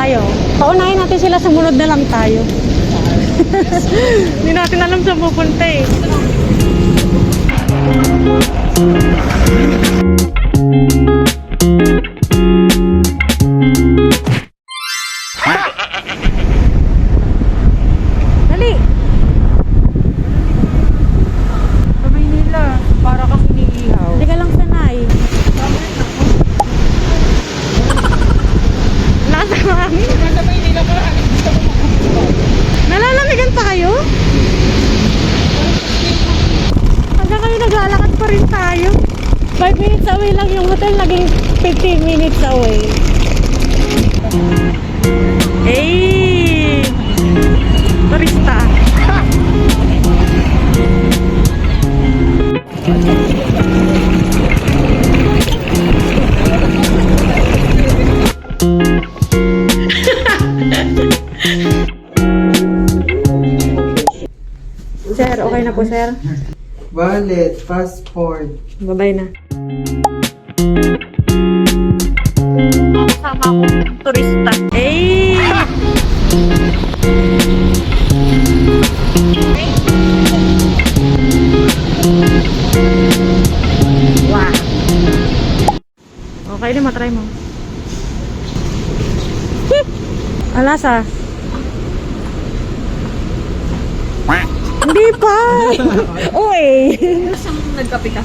tayo. Paunahin natin sila, sumunod na lang tayo. Hindi natin alam saan pupunta eh. Dali! Sa Maynila, para kang iniihaw. Hindi ka lang sanay. Nasa mami? Sa Maynila ka, gusto mo mag-uhaw. Nalalamigan pa kayo? Hanggang kami naglalakad pa rin tayo. 5 minutes away lang yung hotel, naging 15 minutes away. Eh, turista. Sir, okay na po, sir. Wallet, passport. Babay na. Kasama akong turista. Eh! Wow! Okay din, matry mo. Alasa. Hindi pa! Uy! Saan nagkape ka?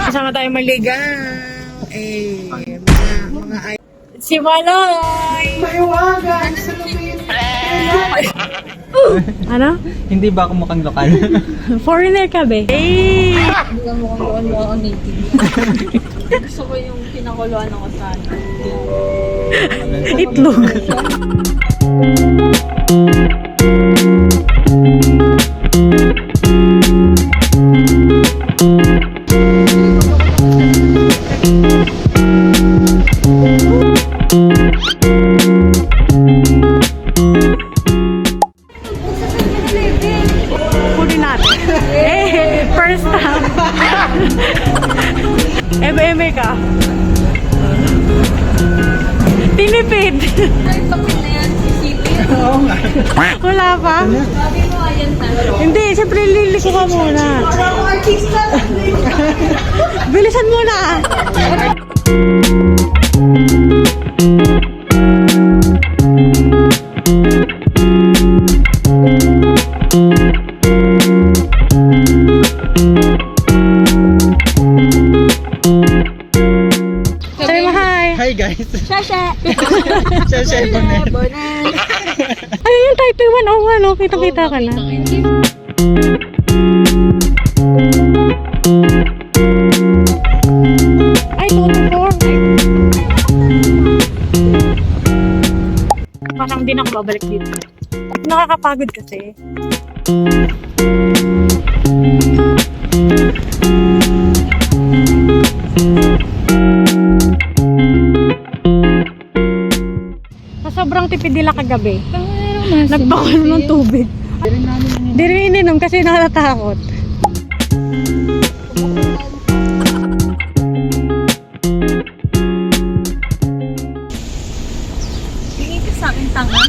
Kasama tayo maligaw. Eh, mga si Maloy! Mahiwagan sa lumin. Ano? Hindi ba ako mukhang lokal? Foreigner ka be? Eh! Hindi ka mukhang mukhang native. Gusto ko yung pinakuluan ako sana. Itlog. Kunin natin. Eh, first time. Eme ka. Tinipid. Ay, bakit na yan? Sisipin? Oo nga. Wala pa? Sabi mo, ayan na. Hindi, siyempre liliko ka muna. Bilisan muna. Sabi mo hi. Hi guys. Shasha! Shasha Bonet. Bonan! Ayun yung Taipei 101, no? Kita-kita ka na. Ay, 224. Parang di na ako babalik dito. Nakakapagod kasi. Sa sobrang tipid nila kagabi, nagpakul ng tubig. Di rin ininom kasi natatakot. Tingin ka sa akin, tanga.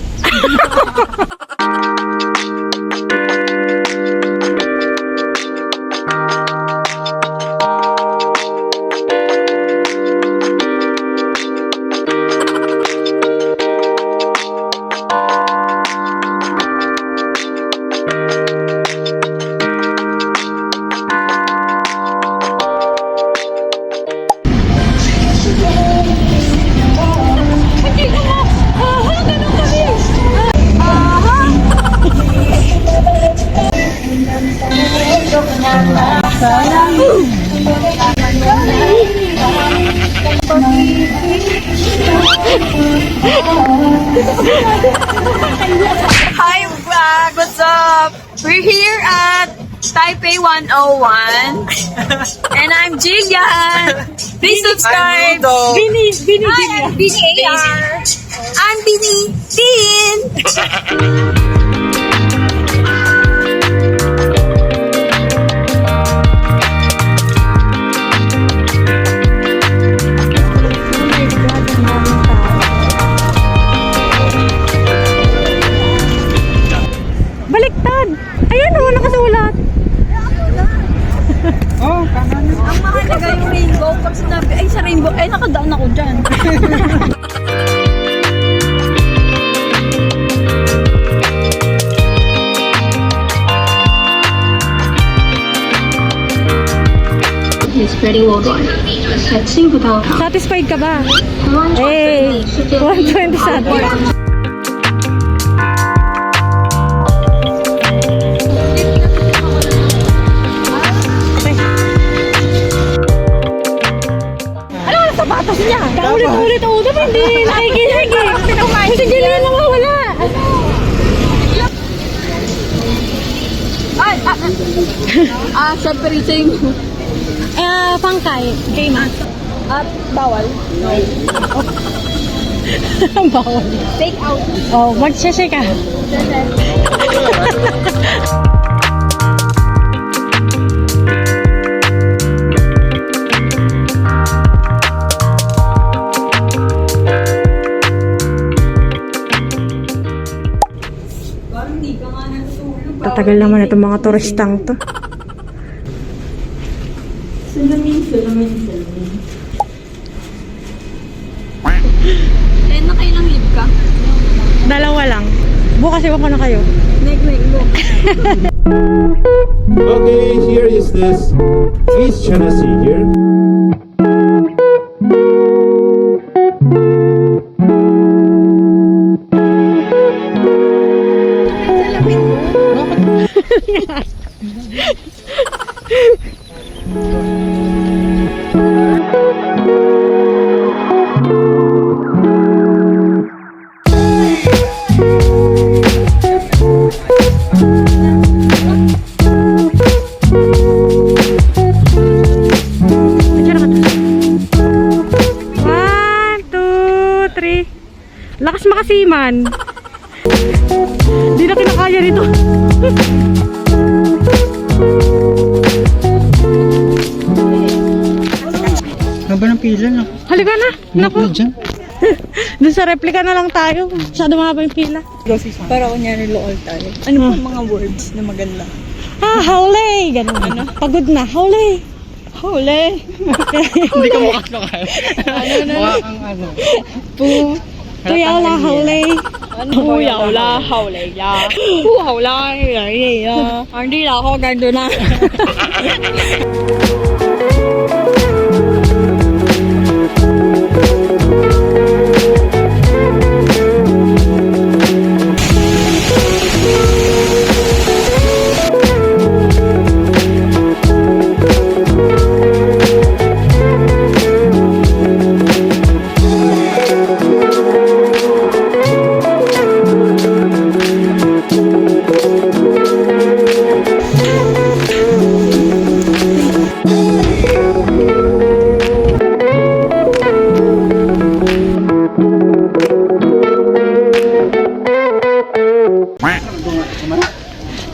Hi, vlog! What's up? We're here at Taipei 101. And I'm Jillian. Please subscribe. Bini, Hi, I'm Bini AR. I'm Bini Tin. 决定右转，在幸福道场。 Satisfied ka ba? 湾场Eh, 是世界 120 satisfied. Ano ang sapatos niya? Kaulit-ulit ako. Dapat hindi nakikinig eh. Kasi hindi na nawawala. Separating. Pangkay. Game ah. At bawal. Bawal. Take out. Oh, magsasay ka. Tatagal naman itong mga turistang to. Eh, nakailang leave ka? Dalawa lang. Bukas iwan ko na kayo. Go. Okay, here is this East China Sea here. One, two, three. Lakas makasiman. Di na kinakaya nito. Haba ng pila na. Halika na. Naku. Dyan. Dun sa replika na lang tayo. Masyado mahaba yung pila. Para kunyari lool tayo. Ano po mga words na maganda? Howley! Ganun. Ano? Pagod na. Howley! Huli! Hindi ka mukha lokal. Mukha kang ano. Tuyaw la howley! Huyaw la, hawlay la. Huhaw la, yay la. Hindi na ako gando na.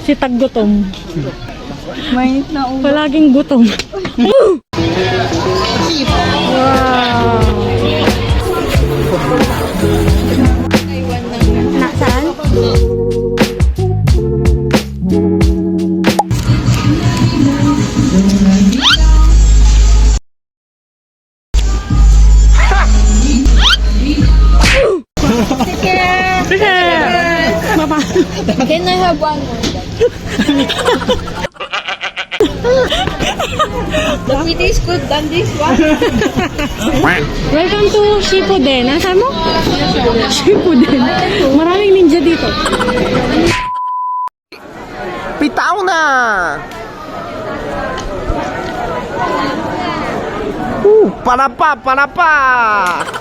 Si Taggutom. Mainit na ulo. Palaging gutom. Wow! Nasaan? Mama. Can I have one more? The pita is good than this one. Welcome to Shippuden. Nasaan mo? Shippuden. Maraming ninja dito. Pitaw na! Para pa!